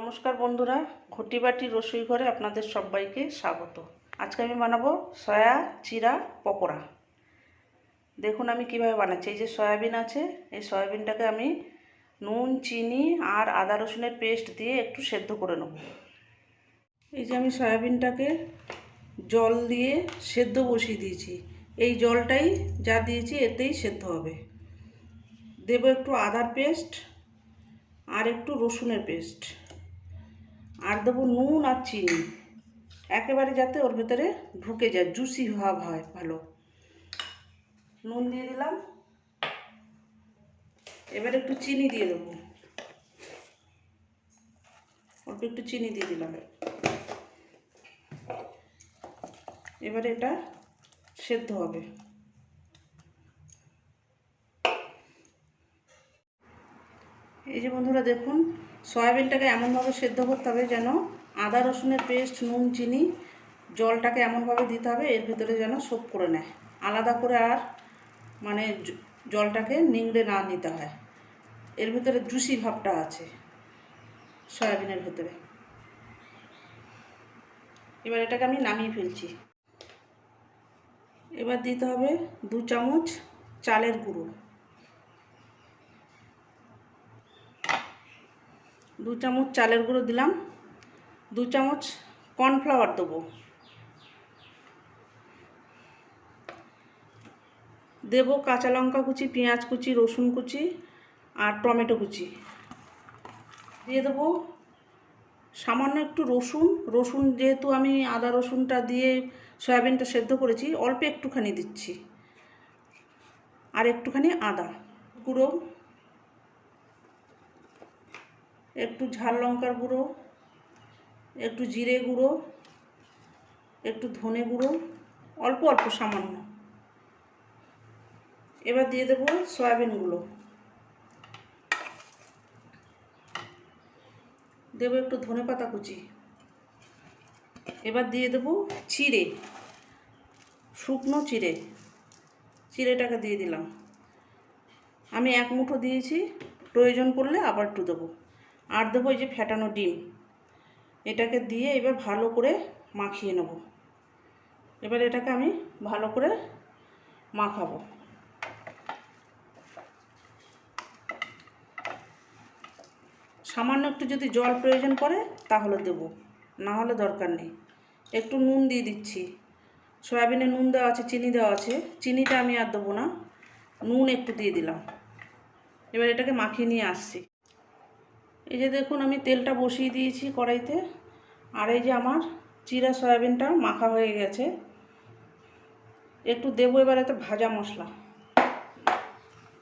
নমস্কার বন্ধুরা, ঘটি বাটির রসুই ঘরে আপনাদের সবাইকে স্বাগত। আজকে আমি বানাবো সয়া চিরা পকোড়া। দেখুন আমি কিভাবে বানাচ্ছি। এই যে সয়াবিন আছে, এই সয়াবিনটাকে আমি নুন, চিনি আর আদা রসুনের পেস্ট দিয়ে একটু সেদ্ধ করে নেব। এই যে আমি সয়াবিনটাকে জল দিয়ে সেদ্ধ বসিয়ে দিয়েছি। এই জলটাই যা দিয়েছি এতেই সেদ্ধ হবে। দেব একটু আদার পেস্ট আর একটু রসুনের পেস্ট, আর দেবো নুন আর চিনি, একেবারে যাতে ওর ভেতরে ঢুকে যায়, জুসি ভাব হয় ভালো। নুন দিয়ে দিলাম, এবার একটু চিনি দিয়ে দেবো, অল্প একটু চিনি দিয়ে দিলাম। এবারে এটা সেদ্ধ হবে। এই যে বন্ধুরা দেখুন, সয়াবিনটাকে এমনভাবে সেদ্ধ করতে হবে যেন আদা রসুনের পেস্ট, নুন, চিনি, জলটাকে এমনভাবে দিতে হবে এর ভেতরে যেন সোপ করে নেয়, আলাদা করে আর মানে জলটাকে নিংড়ে না নিতে হয়। এর ভেতরে জুসি ভাবটা আছে সয়াবিনের ভেতরে। এবার এটাকে আমি নামিয়ে ফেলছি। এবার দিতে হবে 2 চামচ চালের গুঁড়ো, 2 চামচ চালের গুঁড়ো দিলাম। 2 চামচ কর্নফ্লাওয়ার দেবো, দেব কাঁচা লঙ্কা কুচি, পেঁয়াজ কুচি, রসুন কুচি আর টমেটো কুচি। দিয়ে দেবো সামান্য একটু রসুন, যেহেতু আমি আদা রসুনটা দিয়ে সয়াবিনটা সেদ্ধ করেছি, অল্প একটুখানি দিচ্ছি। আর একটুখানি আদা গুঁড়ো, একটু ঝাল লঙ্কার গুঁড়ো, একটু জিরে গুঁড়ো, একটু ধনে গুঁড়ো, অল্প অল্প সামান্য। এবার দিয়ে দেবো সয়াবিনগুলো, দেবো একটু ধনে পাতা কুচি। এবার দিয়ে দেবো চিড়ে, শুকনো চিড়েটাকে দিয়ে দিলাম। আমি 1 মুঠো দিয়েছি, প্রয়োজন পড়লে আবার একটু দেবো। আর দেবো এই যে ফেটানো ডিম, এটাকে দিয়ে এবার ভালো করে মাখিয়ে নেব। এবার এটাকে আমি ভালো করে মাখাবো। সামান্য একটু যদি জল প্রয়োজন পড়ে তাহলে দেবো, না হলে দরকার নেই। একটু নুন দিয়ে দিচ্ছি, সয়াবিনে নুন দেওয়া আছে, চিনি দেওয়া আছে, চিনিটা আমি আর দেবো না, নুন একটু দিয়ে দিলাম। এবার এটাকে মাখিয়ে নিয়ে আসছি। এই যে দেখুন আমি তেলটা বসিয়ে দিয়েছি কড়াইতে, আর এই যে আমার চিরা সয়াবিনটা মাখা হয়ে গেছে। একটু দেবো এবার এতে ভাজা মশলা,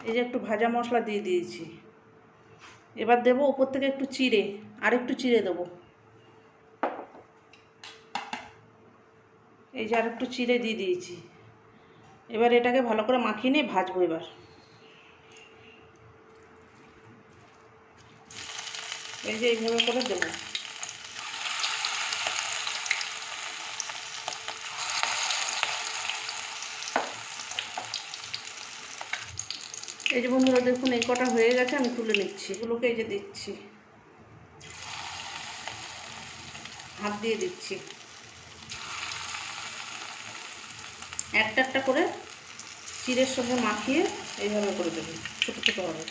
এই যে একটু ভাজা মশলা দিয়ে দিয়েছি। এবার দেবো উপর থেকে একটু চিড়ে, আর একটু চিড়ে দেবো, এই যে আর একটু চিড়ে দিয়ে দিয়েছি। এবার এটাকে ভালো করে মাখিয়ে নিয়ে ভাজবো। এবার এই যে এইভাবে করে দেবো। এই যে বন্ধুরা দেখুন এই কটা হয়ে গেছে, আমি তুলে নিচ্ছি। এগুলোকে এই যে দিচ্ছি, হাত দিয়ে দিচ্ছি, একটা একটা করে চিড়ের সঙ্গে মাখিয়ে এইভাবে করে দেবো, ছোটো ছোটো হবে।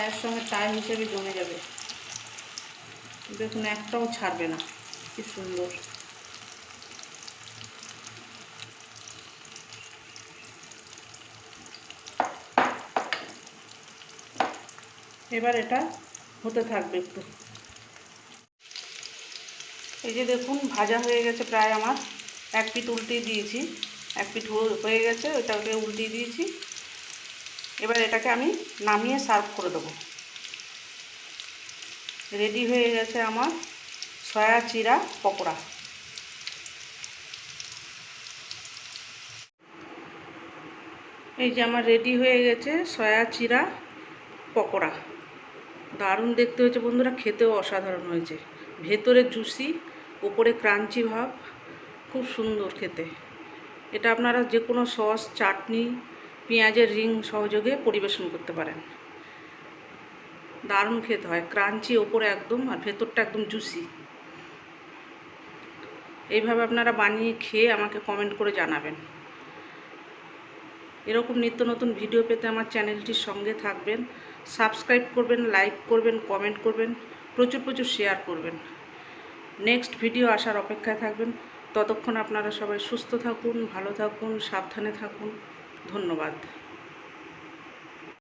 এর সঙ্গে চায়ের হিসেবে জমে যাবে। দেখুন একটাও ছাড়বে না, কি সুন্দর। এবার এটা হতে থাকবে একটু। এই যে দেখুন ভাজা হয়ে গেছে প্রায় আমার, 1 পিঠ উল্টিয়ে দিয়েছি, 1 পিঠ হয়ে গেছে, ওইটাকে উল্টিয়ে দিয়েছি। এবার এটাকে আমি নামিয়ে সার্ভ করে দেবো। রেডি হয়ে গেছে আমার সয়া চিরা পকোড়া। এই যে আমার রেডি হয়ে গেছে সয়া চিরা পকোড়া। দারুণ দেখতে হয়েছে বন্ধুরা, খেতেও অসাধারণ হয়েছে। ভেতরে জুসি, উপরে ক্রাঞ্চি ভাব, খুব সুন্দর খেতে। এটা আপনারা যে কোনো সস, চাটনি, পেঁয়াজের রিং সহযোগে পরিবেশন করতে পারেন। দারুণ খেতে হয়, ক্রাঞ্চি ওপরে একদম, আর ভেতরটা একদম জুসি। এইভাবে আপনারা বানিয়ে খেয়ে আমাকে কমেন্ট করে জানাবেন। এরকম নিত্য নতুন ভিডিও পেতে আমার চ্যানেলটির সঙ্গে থাকবেন, সাবস্ক্রাইব করবেন, লাইক করবেন, কমেন্ট করবেন, প্রচুর প্রচুর শেয়ার করবেন। নেক্সট ভিডিও আসার অপেক্ষায় থাকবেন। ততক্ষণ আপনারা সবাই সুস্থ থাকুন, ভালো থাকুন, সাবধানে থাকুন। ধন্যবাদ।